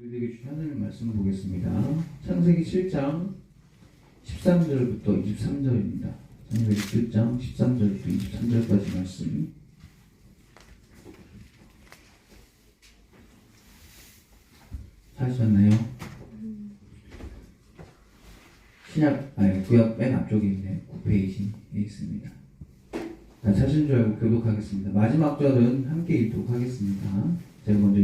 우리에게 주신 하나님 말씀을 보겠습니다. 창세기 7장 13절부터 23절입니다. 창세기 7장 13절부터 23절까지 말씀. 찾으셨나요? 구약 맨 앞쪽에 있네요. 9페이지에 있습니다. 자, 찾은 줄 알고 교독하겠습니다. 마지막 절은 함께 읽도록 하겠습니다. 제가 먼저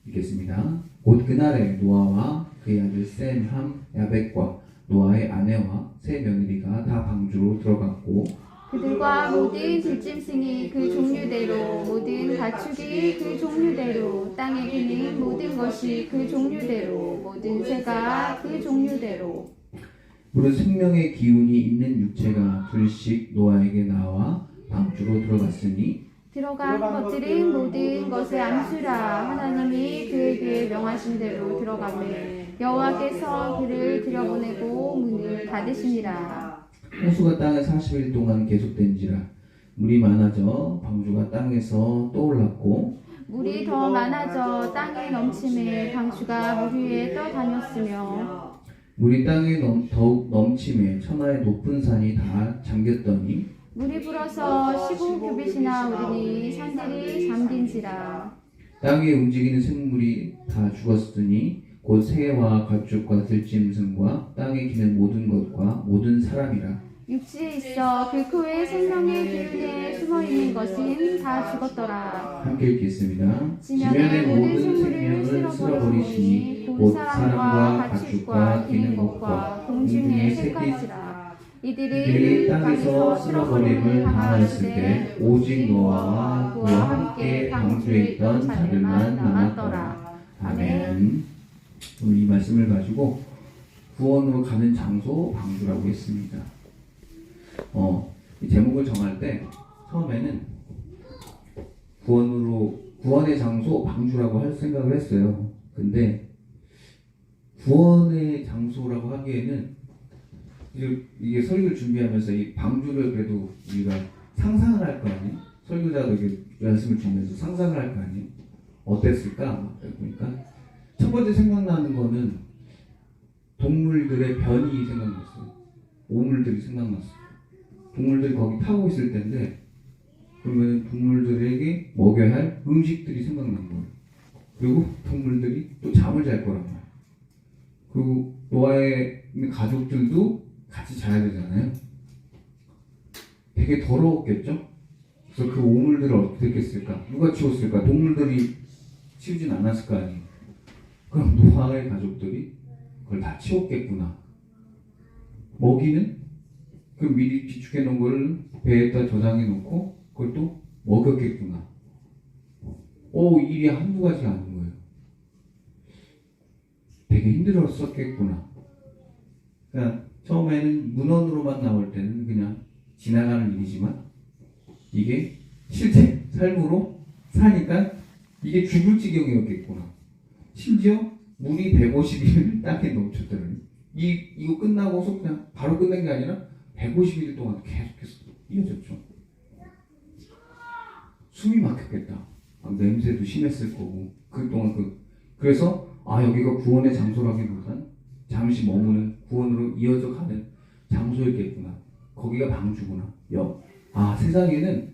읽겠습니다. 곧 그날에 노아와 그의 아들 셈, 함, 야벳과 노아의 아내와 세 며느리가 다 방주로 들어갔고 그들과 모든 들짐승이 그 종류대로, 모든 가축이 그 종류대로, 땅에 기는 모든 것이 그 종류대로, 모든 새가 그 종류대로. 물은 생명의 기운이 있는 육체가 둘씩 노아에게 나와 방주로 들어갔으니 들어간 것들은 모든 것의 암수라. 하나님이 그에게 명하신 대로 들어가매 여호와께서 그를 들여보내고 문을 닫으시니라. 홍수가 땅에 40일 동안 계속된지라 물이 많아져 방주가 땅에서 떠올랐고 물이 더 많아져 땅에 넘침에 방주가 물 위에 떠다녔으며 물이 땅에 더욱 넘침에 천하의 높은 산이 다 잠겼더니 물이 불어서 15규빗이나 오르니 산들이 잠긴지라. 땅에 움직이는 생물이 다 죽었으니 곧 새와 가축과 들짐승과 땅에 기는 모든 것과 모든 사람이라. 육지에 있어 그 생명의 기운에 숨어있는 것은 다 죽었더라. 함께 읽겠습니다. 지면의 모든 생물을 쓸어버리시니 곧 사람과 가축과 기는 것과 공중의 새까지라. 이들이 땅에서 쓸어버림을 당하였을 때 오직 노아와 그와 함께 방주에 있던 자들만 남았더라. 아멘. 오늘 이 말씀을 가지고 구원으로 가는 장소 방주라고 했습니다. 이 제목을 정할 때 처음에는 구원의 장소 방주라고 할 생각을 했어요. 근데 구원의 장소라고 하기에는 이게 설교를 준비하면서 이 방주를 그래도 우리가 상상을 할 거 아니에요? 설교자도 이렇게 말씀을 주면서 상상을 할 거 아니에요? 어땠을까? 보니까 첫 번째 생각나는 거는 동물들의 변이 생각났어요. 오물들이 생각났어요. 동물들이 거기 타고 있을 텐데 그러면 동물들에게 먹여야 할 음식들이 생각난 거예요. 그리고 동물들이 또 잠을 잘 거란 말이에요. 그리고 노아의 가족들도 같이 자야 되잖아요. 되게 더러웠겠죠? 그래서 그 오물들을 어떻게 했을까? 누가 치웠을까? 동물들이 치우진 않았을 거 아니에요. 그럼 노아의 가족들이 그걸 다 치웠겠구나. 먹이는? 그 미리 비축해 놓은 걸 배에다 저장해 놓고 그걸 또 먹였겠구나. 일이 한두 가지가 아닌 거예요. 되게 힘들었었겠구나. 그러니까 처음에는 문헌으로만 나올 때는 그냥 지나가는 일이지만 이게 실제 삶으로 사니까 이게 죽을 지경이었겠구나. 심지어 물이 150일 땅에 넘쳤더니 이거 끝나고서 그냥 바로 끝낸 게 아니라 150일 동안 계속해서 이어졌죠. 숨이 막혔겠다. 냄새도 심했을 거고 그동안 그래서 여기가 구원의 장소라기보단 잠시 머무는 구원으로 이어져 가는 장소였겠구나. 거기가 방주구나. 세상에는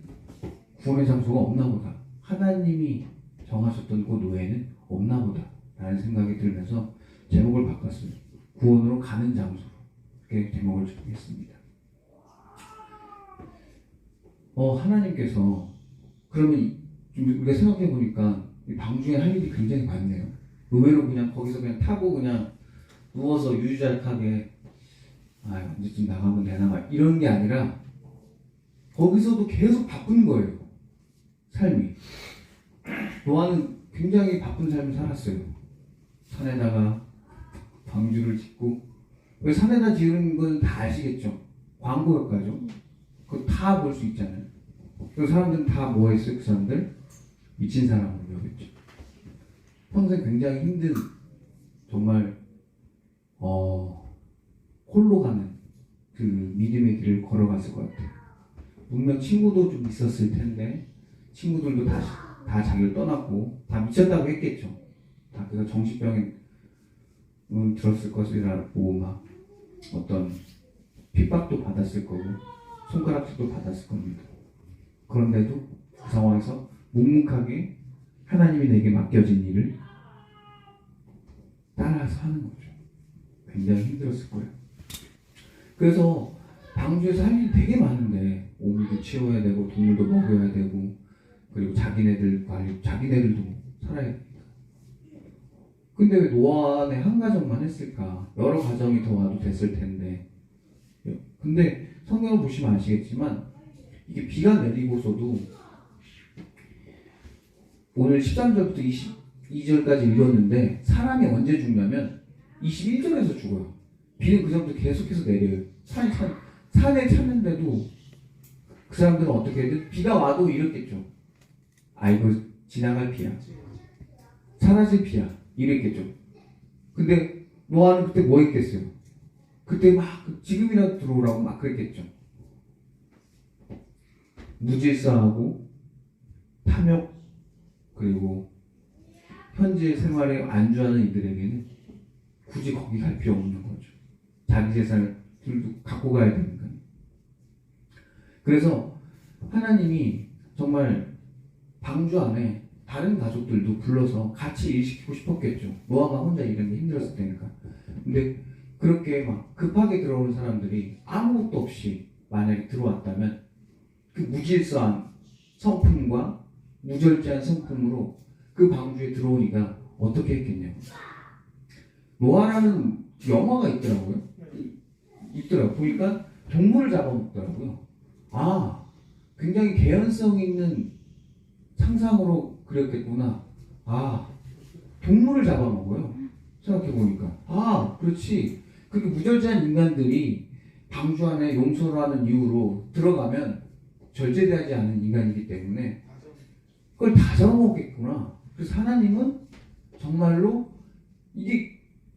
구원의 장소가 없나 보다. 하나님이 정하셨던 그 노예는 없나 보다. 라는 생각이 들면서 제목을 바꿨어요. 구원으로 가는 장소로. 이렇게 제목을 정했습니다. 하나님께서 그러면 우리가 생각해 보니까 이 방주에 할 일이 굉장히 많네요. 의외로 그냥 거기서 그냥 타고 그냥 누워서 유유자적하게 언제쯤 나가면 되나 막 이런 게 아니라 거기서도 계속 바쁜 거예요. 삶이. 노아는 굉장히 바쁜 삶을 살았어요. 산에다가 방주를 짓고 왜 산에다 지은 건 다 아시겠죠? 광고 효과죠. 그거 다 볼 수 있잖아요. 그 사람들은 다 뭐 했어요? 그 사람들? 미친 사람으로 여겼죠. 평생 굉장히 힘든 정말 홀로 가는 그 믿음의 길을 걸어갔을 것 같아요. 분명 친구도 좀 있었을 텐데 친구들도 다 자기를 떠났고 다 미쳤다고 했겠죠. 다 그래서 정신병에 들었을 것이라고 막 어떤 핍박도 받았을 거고 손가락질도 받았을 겁니다. 그런데도 그 상황에서 묵묵하게 하나님이 내게 맡겨진 일을 따라서 하는 거죠. 굉장히 힘들었을 거예요. 그래서 방주에서 할 일이 되게 많은데 오물도 치워야 되고 동물도 먹여야 되고 그리고 자기네들 관리, 자기네들도 살아야 됩니다. 근데 왜 노아의 한 가정만 했을까? 여러 가정이 더 와도 됐을 텐데. 근데 성경을 보시면 아시겠지만 이게 비가 내리고서도 오늘 13절부터 22절까지 읽었는데 사람이 언제 죽냐면 21절에서 죽어요. 비는 그 전부터 계속해서 내려요. 산에 찾는데도 그 사람들은 어떻게 해야 비가 와도 이랬겠죠. 아이고 지나갈 비야. 사라질 비야. 이랬겠죠. 근데 노아는 그때 뭐 했겠어요? 그때 막 지금이라도 들어오라고 막 그랬겠죠. 무질서하고 탐욕 그리고 현재 생활에 안주하는 이들에게는 굳이 거기 갈 필요 없는 거죠. 자기 재산을 갖고 가야 되니까. 그래서 하나님이 정말 방주 안에 다른 가족들도 불러서 같이 일시키고 싶었겠죠. 노아가 혼자 일하는 게 힘들었을 테니까. 근데 그렇게 막 급하게 들어오는 사람들이 아무것도 없이 만약에 들어왔다면 그 무질서한 성품과 무절제한 성품으로 그 방주에 들어오니까 어떻게 했겠냐고. 노아라는 영화가 있더라고요. 보니까 동물을 잡아먹더라고요. 아, 굉장히 개연성 있는 상상으로 그렸겠구나. 아, 동물을 잡아먹어요. 생각해보니까. 아, 그렇지. 그렇게 무절제한 인간들이 방주 안에 용서를 하는 이유로 들어가면 절제되지 않은 인간이기 때문에 그걸 다 잡아먹겠구나. 그래서 하나님은 정말로 이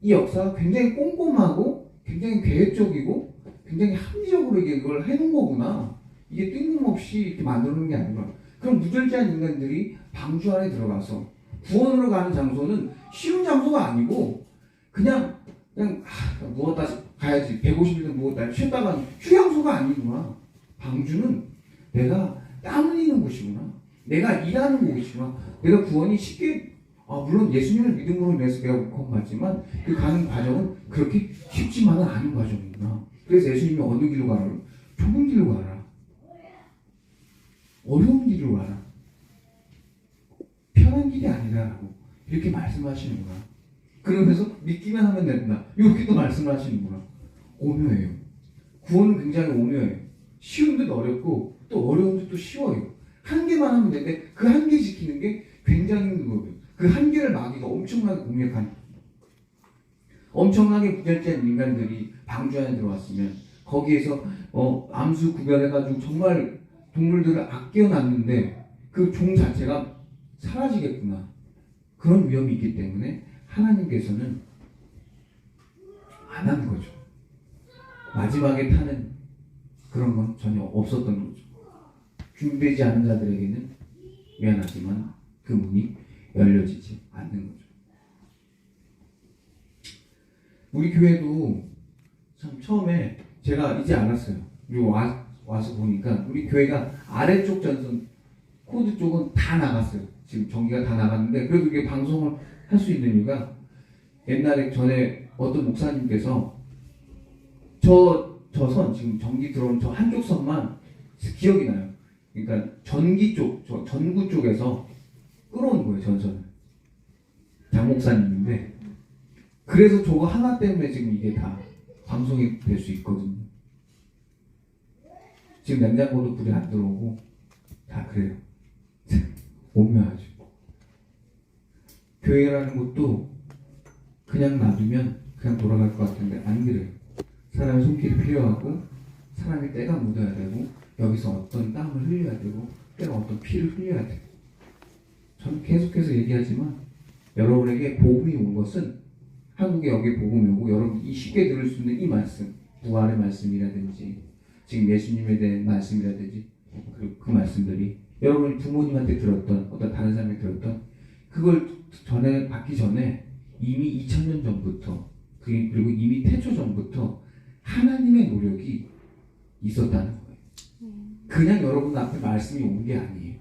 역사가 굉장히 꼼꼼하고 굉장히 계획적이고 굉장히 합리적으로 이걸 해놓은 거구나. 이게 뜬금없이 이렇게 만들어놓은 게 아니라 그럼 무절제한 인간들이 방주 안에 들어가서 구원으로 가는 장소는 쉬운 장소가 아니고 그냥 누웠다 가야지 150일도 누웠다 쉬었다가 휴양소가 아니구나. 방주는 내가 땀 흘리는 곳이구나. 내가 일하는 곳이구나. 내가 구원이 쉽게 물론 예수님을 믿음으로 인해서 내가 구원받지만 그 가는 과정은 그렇게 쉽지만은 않은 과정이구나. 그래서 예수님이 어느 길로 가라? 좁은 길로 가라. 어려운 길로 가라. 편한 길이 아니라라고 이렇게 말씀하시는구나. 그러면서 믿기만 하면 된다. 이렇게 또 말씀하시는구나. 오묘해요. 구원은 굉장히 오묘해요. 쉬운 듯 어렵고 또 어려운 듯 또 쉬워요. 한 개만 하면 되는데 그 한 개 지키는 게 굉장히 힘든 거예요. 그 한 개를 막기가 엄청나게 공략한 엄청나게 무절제한 인간들이 방주 안에 들어왔으면 거기에서 암수 구별해가지고 정말 동물들을 아껴놨는데 그 종 자체가 사라지겠구나. 그런 위험이 있기 때문에 하나님께서는 안 한 거죠. 마지막에 타는 그런 건 전혀 없었던 거죠. 준비되지 않은 자들에게는 미안하지만 그 문이 열려지지 않는 거죠. 우리 교회도 참 처음에 제가 이제 알았어요. 그리고 와서 보니까 우리 교회가 아래쪽 전선 코드 쪽은 다 나갔어요. 지금 전기가 다 나갔는데 그래도 이게 방송을 할 수 있는 이유가 옛날에 전에 어떤 목사님께서 저 선 지금 전기 들어오는 저 한쪽 선만 기억이 나요. 그러니까 전기 쪽, 저 전구 쪽에서 끌어온 거예요, 전선을. 장 목사님인데 그래서 저거 하나 때문에 지금 이게 다 방송이 될 수 있거든요. 지금 냉장고도 불이 안 들어오고 다 그래요. 오묘하죠. 교회라는 것도 그냥 놔두면 그냥 돌아갈 것 같은데 안 그래요. 사람의 손길이 필요하고 사람의 때가 묻어야 되고 여기서 어떤 땀을 흘려야 되고 때가 어떤 피를 흘려야 돼요. 저는 계속해서 얘기하지만 여러분에게 복음이 온 것은 한국에 여기 복음이 오고 여러분이 쉽게 들을 수 있는 이 말씀, 부활의 말씀이라든지 지금 예수님에 대한 말씀이라든지 그리고 그 말씀들이 여러분이 부모님한테 들었던 어떤 다른 사람이 들었던 그걸 전에 받기 전에 이미 2000년 전부터 그리고 이미 태초 전부터 하나님의 노력이 있었다는 거예요. 그냥 여러분 앞에 말씀이 온 게 아니에요.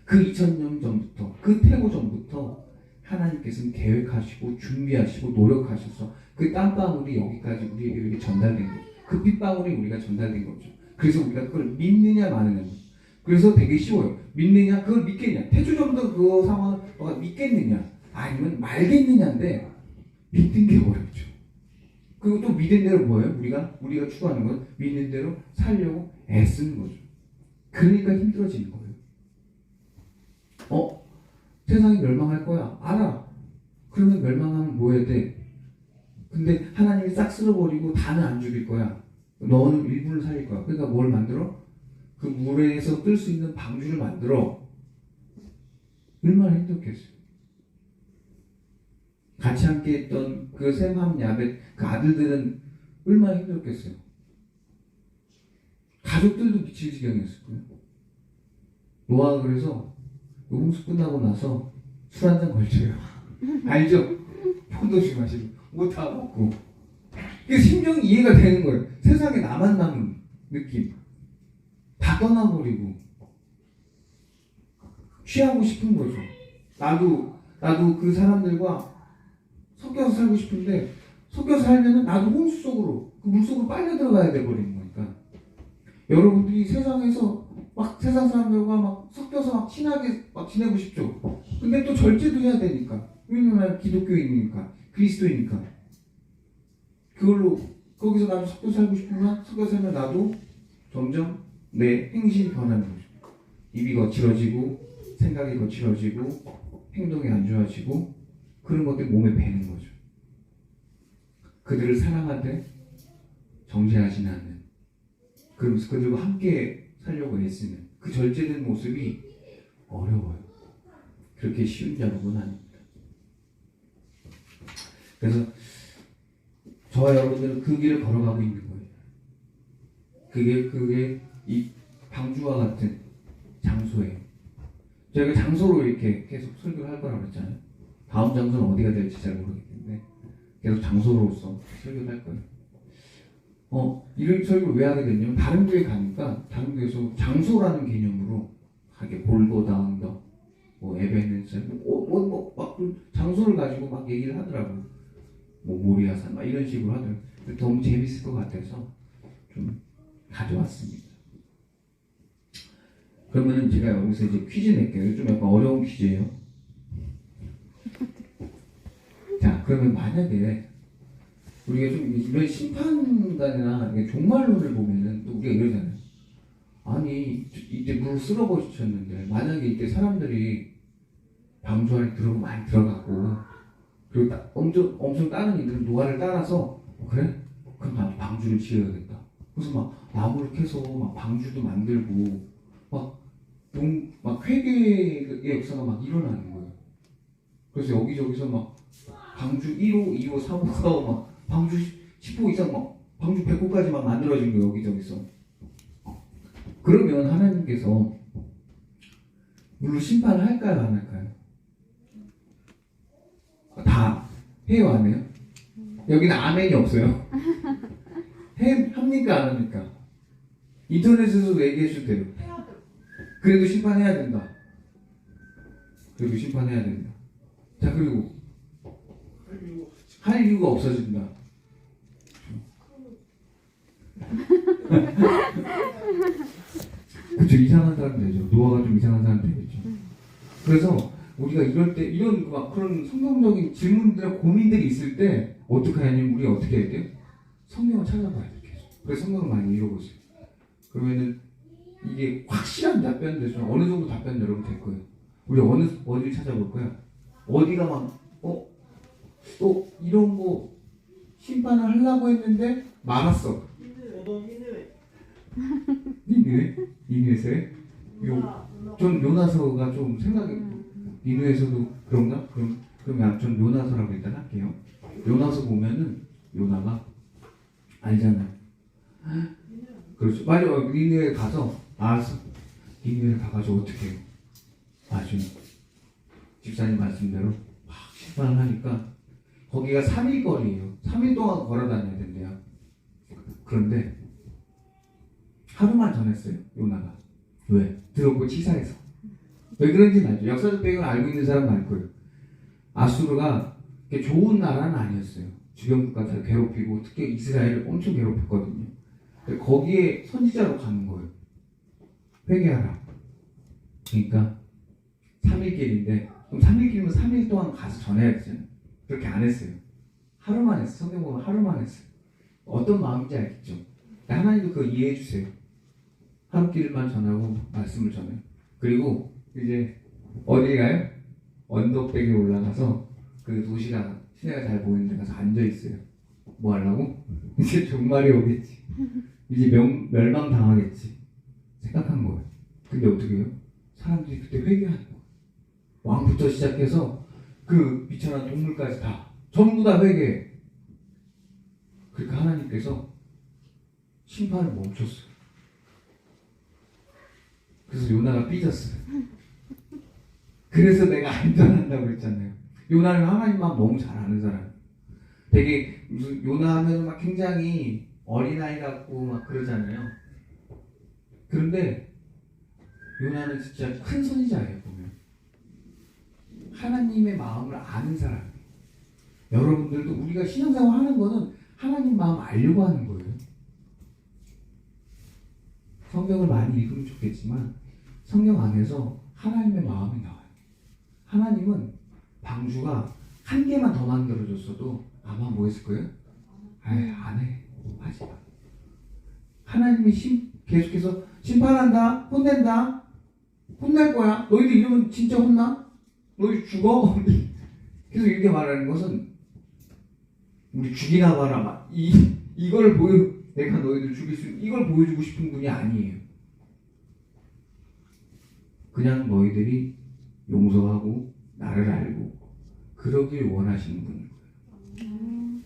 그 2000년 전부터 그 태고 전부터 하나님께서는 계획하시고 준비하시고 노력하셔서 그 땀방울이 여기까지 우리에게 이렇게 전달된 거죠. 그 빗방울이 우리가 전달된 거죠. 그래서 우리가 그걸 믿느냐 마느냐. 그래서 되게 쉬워요. 믿느냐, 그걸 믿겠냐. 태초전부터 그 상황을 너가 믿겠느냐, 아니면 말겠느냐인데 믿는 게 어렵죠. 그리고 또 믿은 대로 뭐예요? 우리가 추구하는 건 믿는 대로 살려고 애쓰는 거죠. 그러니까 힘들어지는 거예요. 세상이 멸망할 거야. 알아. 그러면 멸망하면 뭐 해야 돼? 근데 하나님이 싹 쓸어버리고 다는 안 죽일 거야. 너는 일부를 살릴 거야. 그러니까 뭘 만들어? 그 물에서 뜰 수 있는 방주를 만들어. 얼마나 힘들겠어요. 같이 함께 했던 그 셈, 함, 야벳 그 아들들은 얼마나 힘들었겠어요. 가족들도 미칠 지경이었을 거예요. 노아가 그래서 홍수 끝나고 나서 술 한잔 걸쳐요. 알죠? 포도주 마시고 뭐 다 먹고. 그 심정이 이해가 되는 거예요. 세상에 나만 남은 느낌. 다 떠나버리고 취하고 싶은 거죠. 나도 그 사람들과 섞여서 살고 싶은데 섞여서 살면은 나도 홍수 속으로 그 물 속으로 빨려 들어가야 돼 버리는 거니까. 여러분들이 세상에서 막 세상 사람들과 막 섞여서 막 친하게 막 지내고 싶죠. 근데 또 절제도 해야 되니까. 왜냐면 기독교인이니까, 그리스도이니까. 그걸로 거기서 나도 섞여 살고 싶으면 섞여 살면 나도 점점 내 행실이 변하는 거죠. 입이 거칠어지고 생각이 거칠어지고 행동이 안 좋아지고 그런 것들이 몸에 배는 거죠. 그들을 사랑하되 정죄하지는 않는, 그러면서 그들과 함께 살려고 애쓰는 그 절제된 모습이 어려워요. 그렇게 쉬운 작업은 아닙니다. 그래서 저와 여러분들은 그 길을 걸어가고 있는 거예요. 그게 이 방주와 같은 장소예요. 저희가 장소로 이렇게 계속 설교를 할 거라고 했잖아요. 다음 장소는 어디가 될지 잘 모르기 때문에 계속 장소로서 설교를 할 거예요. 이런 설교를 왜 하게 됐냐면 다른 교회 가니까 다른 교회에서 장소라는 개념으로 하게 볼보다 언더, 뭐 에베네zer, 막 장소를 가지고 막 얘기를 하더라고요. 뭐 모리아산 막 이런 식으로 하더라고요. 너무 재밌을 것 같아서 좀 가져왔습니다. 그러면은 제가 여기서 이제 퀴즈 낼게요. 좀 약간 어려운 퀴즈예요. 자, 그러면 만약에 우리가 좀 이런 심판단이나 종말론을 보면은 또 우리가 이러잖아요. 아니 이제 물 쓸어버리셨는데 만약에 이때 사람들이 방주 안에 많이 들어가고 그리고 엄청 다른 이들은 노아를 따라서 그래? 그럼 나도 방주를 지어야겠다. 그래서 막 나무를 캐서 막 방주도 만들고 막 회개의 역사가 막 일어나는 거예요. 그래서 여기저기서 막 방주 1호, 2호, 3호, 4호 막 방주 10호 이상 막 방주 100호까지 막 만들어진 거예요. 여기저기서. 그러면 하나님께서 물로 심판을 할까요? 안 할까요? 다 해요? 안 해요? 여기는 아멘이 없어요. 합니까? 안 합니까? 인터넷에서도 얘기해 줘도 돼요. 그래도 심판해야 된다. 그래도 심판해야 된다. 자, 그리고 할 이유가 없어진다. 그쵸, 이상한 사람 되죠. 노아가 좀 이상한 사람 되겠죠. 그래서 우리가 이럴 때 이런 막 그런 성경적인 질문들이나 고민들이 있을 때 어떻게 하냐면 우리가 어떻게 해야 돼요? 성경을 찾아봐야 돼요. 계속. 그래서 성경을 많이 읽어보세요. 그러면은 이게 확실한 답변 되죠. 어느 정도 답변 여러분 될 거예요. 우리 어디를 찾아볼 거야? 어디가 막 또 이런 거 심판을 하려고 했는데 말았어. 니느웨에서 전 요나서가 좀 생각이 니느웨에서도 그런가? 그럼 전 요나서라고 일단 할게요. 요나서 보면은 요나가 알잖아요. 그렇죠. 맞아. 니느웨 가서 알았어. 니느웨 가가지고 어떻게 해요? 아주 집사님 말씀대로 막 심판을 하니까 거기가 3일 거리예요. 3일 동안 걸어 다녀야 된대요. 그런데 하루만 전했어요. 요나가. 왜? 들어오고 치사해서. 왜 그런지 알죠? 역사적 배경을 알고 있는 사람은 알 거예요. 아수르가 좋은 나라는 아니었어요. 주변 국가 다 괴롭히고 특히 이스라엘을 엄청 괴롭혔거든요. 거기에 선지자로 가는 거예요. 회개하라. 그러니까 3일 길인데 그럼 3일 길이면 3일 동안 가서 전해야 되잖아요. 그렇게 안 했어요. 하루만 했어요. 성경 보면 하루만 했어요. 어떤 마음인지 알겠죠? 하나님도 그거 이해해 주세요. 하루 길만 전하고 말씀을 전해요. 그리고 이제 어디 가요? 언덕백에 올라가서 그 도시가 시내가 잘 보이는 데 가서 앉아 있어요. 뭐 하려고? 이제 종말이 오겠지. 이제 멸망당하겠지. 생각한 거예요. 근데 어떻게 해요? 사람들이 그때 회개하는 거예요. 왕부터 시작해서 그 비천한 동물까지 다 전부 다 회개해. 그러니까 하나님께서 심판을 멈췄어요. 그래서 요나가 삐졌어요. 그래서 내가 안전한다고 그랬잖아요. 요나는 하나님만 너무 잘 아는 사람. 되게 무슨 요나 하면 막 굉장히 어린아이 같고 막 그러잖아요. 그런데 요나는 진짜 큰 선지자예요. 보면 하나님의 마음을 아는 사람이에요. 여러분들도 우리가 신앙생활 하는 거는 하나님 마음 알려고 하는 거예요. 성경을 많이 읽으면 좋겠지만 성경 안에서 하나님의 마음이 나와요. 하나님은 방주가 한 개만 더 만들어줬어도 아마 뭐 했을 거예요? 아예 안 해. 하지 마. 하나님이 계속해서 심판한다, 혼낸다, 혼날 거야. 너희들 이러면 진짜 혼나? 너희 죽어? 계속 이렇게 말하는 것은 우리 죽이나 봐라. 이걸 내가 너희들 죽일 수 이걸 보여주고 싶은 분이 아니에요. 그냥 너희들이 용서하고 나를 알고 그러길 원하시는 분인 거예요.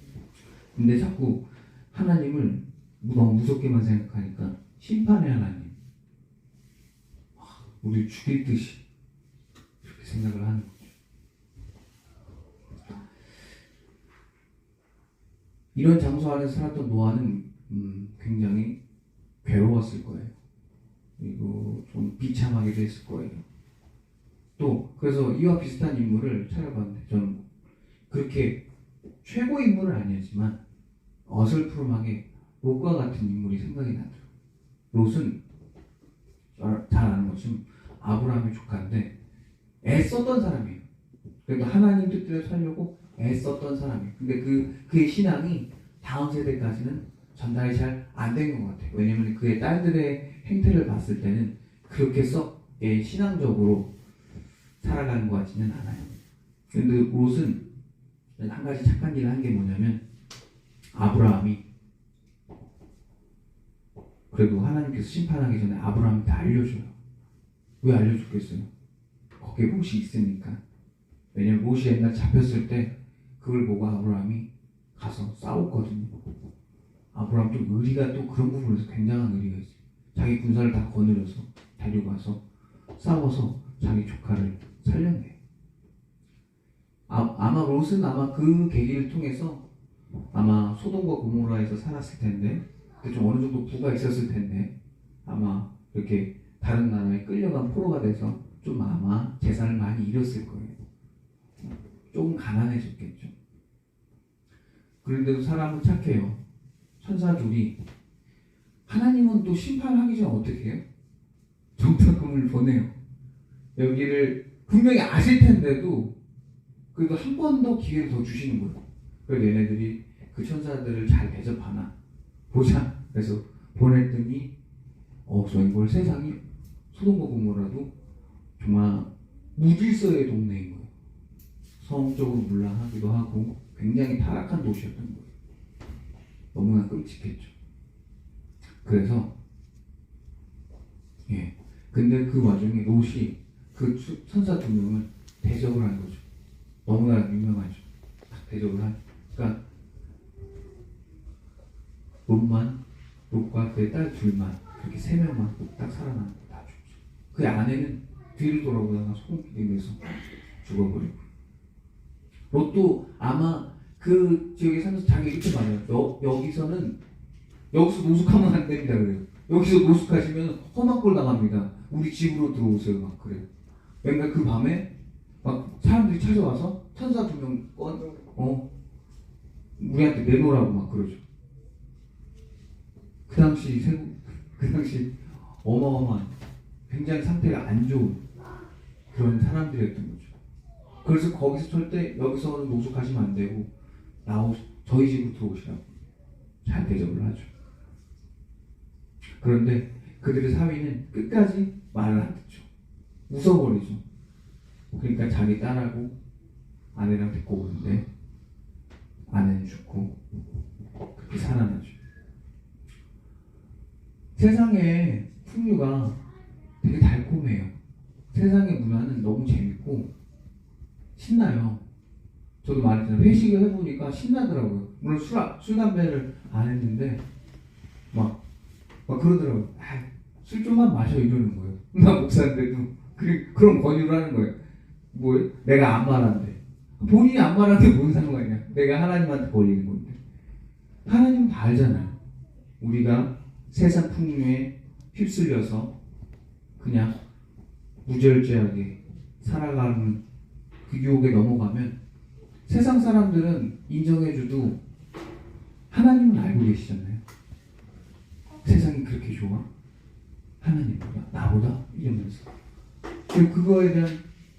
근데 자꾸 하나님을 너무 무섭게만 생각하니까 심판의 하나님, 우리 죽일 듯이 그렇게 생각을 하는 거죠. 이런 장소 안에서 살았던 노아는 굉장히 괴로웠을 거예요. 그리고 좀 비참하기도 했을 거예요. 또 그래서 이와 비슷한 인물을 찾아봤는데 저는 그렇게 최고 인물은 아니었지만 어설프름하게 롯과 같은 인물이 생각이 나더라고요. 롯은 잘 아는 것처럼 아브라함의 조카인데 애썼던 사람이에요. 그러니까 하나님 뜻대로 살려고 애썼던 사람이에요. 근데 그의 신앙이 다음 세대까지는 전달이 잘 안 된 것 같아요. 왜냐면 그의 딸들의 행태를 봤을 때는 그렇게 썩 신앙적으로 살아가는 것 같지는 않아요. 근데 롯은 한 가지 착한 일을 한 게 뭐냐면 아브라함이 그래도 하나님께서 심판하기 전에 아브라함한테 알려줘요. 왜 알려줬겠어요? 거기에 못이 있으니까. 왜냐면 못이 옛날 잡혔을 때 그걸 보고 아브라함이 가서 싸웠거든요. 아브라함 좀 의리가 또 그런 부분에서 굉장한 의리가 있어요. 자기 군사를 다 거느려서 데려가서 싸워서 자기 조카를 살렸네요. 아마 롯은 아마 그 계기를 통해서 아마 소돔과 고모라에서 살았을 텐데 좀 어느 정도 부가 있었을 텐데 아마 이렇게 다른 나라에 끌려간 포로가 돼서 좀 아마 재산을 많이 잃었을 거예요. 조금 가난해졌겠죠. 그런데도 사람은 착해요. 천사 둘이 하나님은 또 심판하기 전에 어떻게 해요? 정탐꾼을 보내요. 여기를 분명히 아실 텐데도 그래도 한 번 더 기회를 더 주시는 거예요. 그래서 얘네들이 그 천사들을 잘 대접하나 보자. 그래서 보냈더니 정말 세상이 소돔과 고모라도 정말 무질서의 동네인 거예요. 성적으로 문란하기도 하고 굉장히 타락한 도시였던 거예요. 너무나 끔찍했죠. 그래서 근데 그 와중에 롯이 그 천사 두 명을 대접을 한 거죠. 너무나 유명하죠. 대접을 한. 그러니까 롯과 그의 딸 둘만 그렇게 세 명만 딱 살아남고 다 죽죠. 그의 아내는 뒤를 돌아보다가 소금기름에서 죽어버리고. 롯도 아마 그 지역에 살면서 자기 이렇게 말해요. 여기서 노숙하면 안 됩니다. 그래요. 여기서 노숙하시면 험한 꼴 당합니다. 우리 집으로 들어오세요. 막 그래요. 맨날 그 밤에 막 사람들이 찾아와서 천사 2명 우리한테 내놓으라고 막 그러죠. 그 당시 어마어마한 굉장히 상태가 안 좋은 그런 사람들이었던 거죠. 그래서 거기서 절대 여기서는 노숙하시면 안 되고 저희 집으로 들어오시라고 잘 대접을 하죠. 그런데 그들의 사위는 끝까지 말을 안 듣죠. 웃어버리죠. 그러니까 자기 딸하고 아내랑 데리고 오는데 아내는 죽고 그렇게 살아나죠. 세상의 풍류가 되게 달콤해요. 세상의 문화는 너무 재밌고 신나요. 저도 말했잖아요. 회식을 해보니까 신나더라고요. 물론 술 담배를 안 했는데 막 그러더라고요. 술 좀만 마셔 이러는 거예요. 나 목사인데도 그런 권유를 하는 거예요. 뭐예요? 내가 안 말한대. 본인이 안 말하는데 뭔 상관이야. 내가 하나님한테 걸리는 건데. 하나님은 다 알잖아요. 우리가 세상 풍류에 휩쓸려서 그냥 무절제하게 살아가는 그 유혹에 넘어가면 세상 사람들은 인정해줘도 하나님은 알고 계시잖아요. 세상이 그렇게 좋아? 하나님보다? 나보다? 이러면서 그거에 대한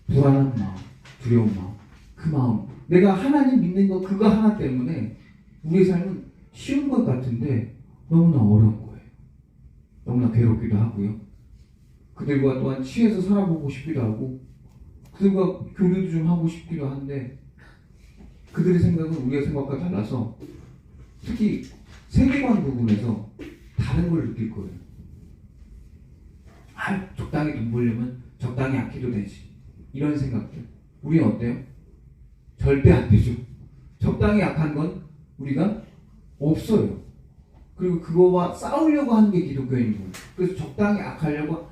불안한 마음, 두려운 마음, 그 마음, 내가 하나님 믿는 거 그거 하나 때문에 우리의 삶은 쉬운 것 같은데 너무나 어려운 거예요. 너무나 괴롭기도 하고요. 그들과 또한 취해서 살아보고 싶기도 하고 그들과 교류도 좀 하고 싶기도 한데 그들의 생각은 우리의 생각과 달라서 특히 세계관 부분에서 다른 걸 느낄 거예요. 적당히 돈 벌려면 적당히 아껴도 되지. 이런 생각들. 우리는 어때요? 절대 안 되죠. 적당히 약한 건 우리가 없어요. 그리고 그거와 싸우려고 하는 게 기독교인 거예요. 그래서 적당히 악하려고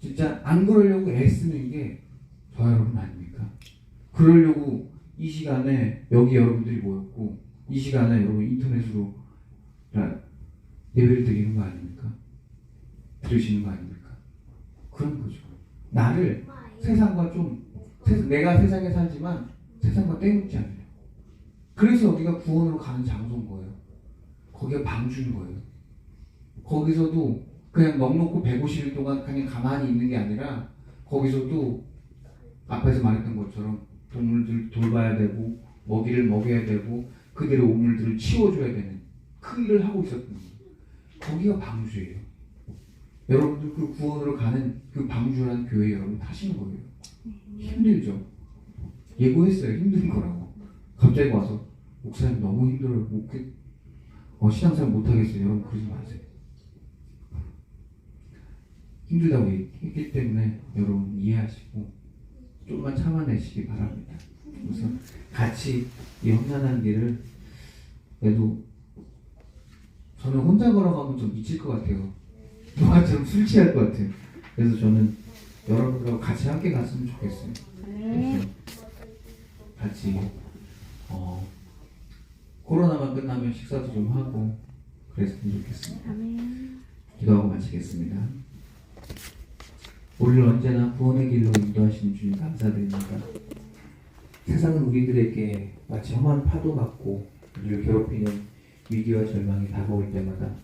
진짜 안 그러려고 애쓰는 게 저 여러분 아닙니까? 그러려고 이 시간에 여기 여러분들이 모였고 이 시간에 여러분 인터넷으로 예배를 드리는 거 아닙니까? 들으시는 거 아닙니까? 그런 거죠. 나를 세상과 내가 세상에 살지만 세상과 떼묻지 않아요. 그래서 우리가 구원으로 가는 장소인 거예요. 거기가 방주인 거예요. 거기서도 그냥 넉넉고 150일 동안 그냥 가만히 있는 게 아니라 거기서도 앞에서 말했던 것처럼 동물들 돌봐야 되고 먹이를 먹여야 되고 그들의 오물들을 치워줘야 되는 그 일을 하고 있었던 거예요. 거기가 방주예요. 여러분들 그 구원으로 가는 그 방주라는 교회 여러분 타시는 거예요. 힘들죠? 예고했어요. 힘든 거라고. 갑자기 와서 목사님 너무 힘들어요. 신앙생활 못하겠어요. 여러분 그러지 마세요. 힘들다고 했기 때문에 여러분 이해하시고 좀만 참아내시기 바랍니다. 그래서 같이 이 험난한 길을 그래도 저는 혼자 걸어가면 좀 미칠 것 같아요. 너한테는 술 취할 것 같아요. 그래서 저는 여러분들하고 같이 함께 갔으면 좋겠어요. 그래서 같이 코로나만 끝나면 식사도 좀 하고 그랬으면 좋겠습니다. 기도하고 마치겠습니다. 우리를 언제나 구원의 길로 인도하시는 주님 감사드립니다. 세상은 우리들에게 마치 험한 파도 같고 우리를 괴롭히는 위기와 절망이 다가올 때마다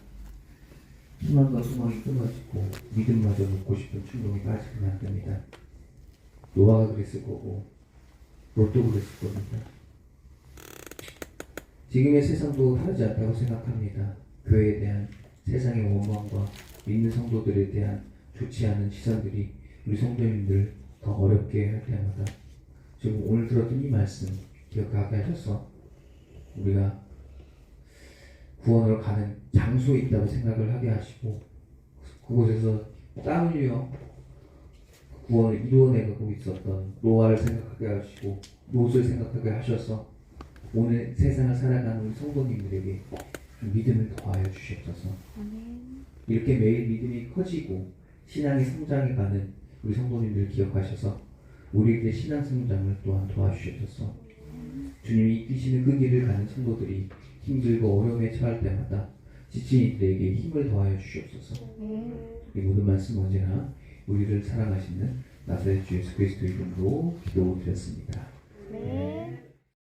희망과 소망이 끊어지고 믿음마저 놓고 싶은 충동이 빠지게 만듭니다. 노아가 그랬을 거고 롯도 그랬을 겁니다. 지금의 세상도 다르지 않다고 생각합니다. 교회에 대한 세상의 원망과 믿는 성도들에 대한 좋지 않은 시선들이 우리 성도님들 더 어렵게 할 때마다 지금 오늘 들었던 이 말씀 기억하게 하셔서 우리가 구원으로 가는 장소에 있다고 생각을 하게 하시고 그곳에서 땀 흘려 구원을 이루어내고 있었던 노아를 생각하게 하시고 롯을 생각하게 하셔서 오늘 세상을 살아가는 우리 성도님들에게 믿음을 더하여 주시옵소서. 이렇게 매일 믿음이 커지고 신앙이 성장해가는 우리 성도님들을 기억하셔서 우리에게 신앙 성장을 또한 도와주시옵소서. 주님이 이끄시는 그 길을 가는 성도들이 힘들고 어려움에 처할 때마다 지친 이들에게 힘을 더하여 주시옵소서. 이 모든 말씀 언제나 우리를 사랑하시는 나사렛 주 예수 그리스도 이름으로 기도드렸습니다. 네.